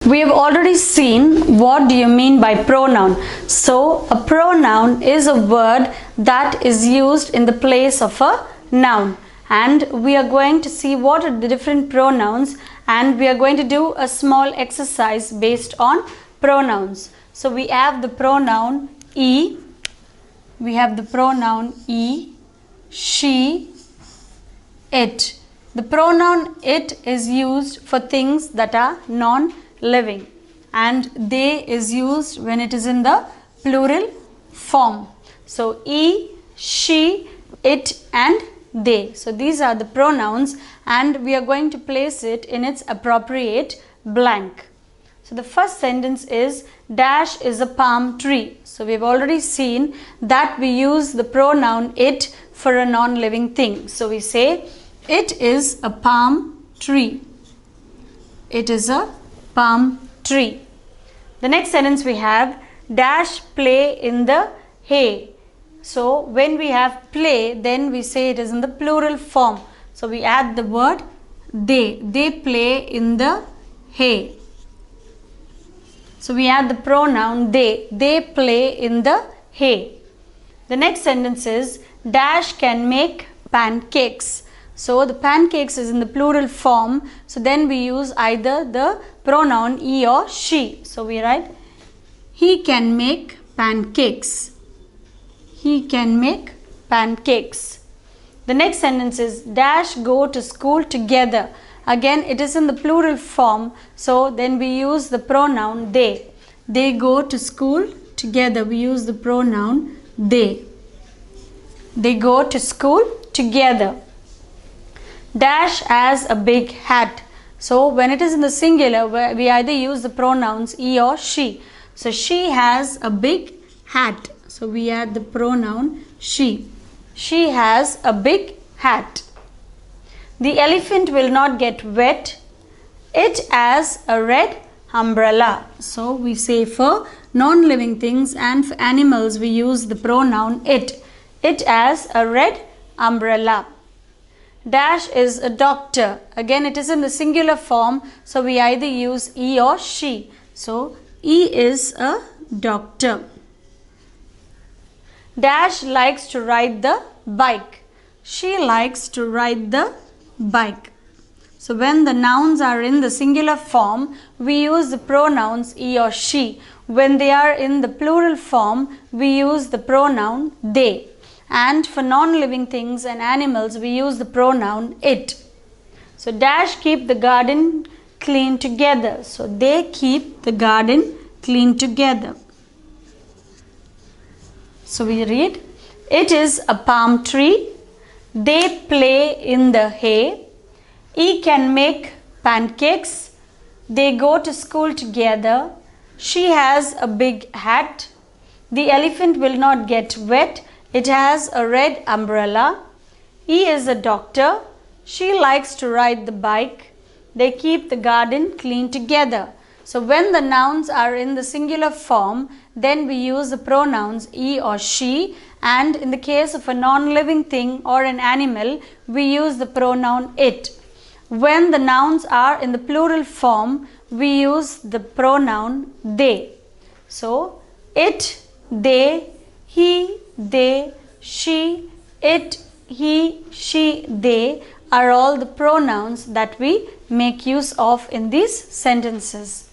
We have already seen what do you mean by pronoun. So a pronoun is a word that is used in the place of a noun, and we are going to see what are the different pronouns, and we are going to do a small exercise based on pronouns. So we have the pronoun he, we have the pronoun he, she, it. The pronoun it is used for things that are non-living, and they is used when it is in the plural form. So he, she, it and they. So these are the pronouns, and we are going to place it in its appropriate blank. So the first sentence is dash is a palm tree. So we have already seen that we use the pronoun it for a non-living thing. So we say it is a palm tree. It is a palm tree. The next sentence we have dash play in the hay. So when we have play, then we say it is in the plural form. So we add the word they. They play in the hay. So we add the pronoun they. They play in the hay. The next sentence is dash can make pancakes. So the pancakes is in the plural form. So then we use either the pronoun he or she. So we write he can make pancakes. He can make pancakes. The next sentence is dash go to school together. Again it is in the plural form. So then we use the pronoun they. They go to school together. We use the pronoun they. They go to school together. Dash has a big hat. So when it is in the singular, we either use the pronouns he or she. So she has a big hat. So we add the pronoun she. She has a big hat. The elephant will not get wet. It has a red umbrella. So we say for non-living things and for animals we use the pronoun it. It has a red umbrella. Dash is a doctor. Again it is in the singular form, so we either use he or she. So he is a doctor. Dash likes to ride the bike. She likes to ride the bike. So when the nouns are in the singular form, we use the pronouns he or she. When they are in the plural form, we use the pronoun they. And for non-living things and animals, we use the pronoun it. So dash keep the garden clean together. So they keep the garden clean together. So we read, it is a palm tree. They play in the hay. He can make pancakes. They go to school together. She has a big hat. The elephant will not get wet. It has a red umbrella. He is a doctor. She likes to ride the bike. They keep the garden clean together. So when the nouns are in the singular form, then we use the pronouns he or she, and in the case of a non-living thing or an animal, we use the pronoun it. When the nouns are in the plural form, we use the pronoun they. So it, they, he, they, she, it, he, she, they are all the pronouns that we make use of in these sentences.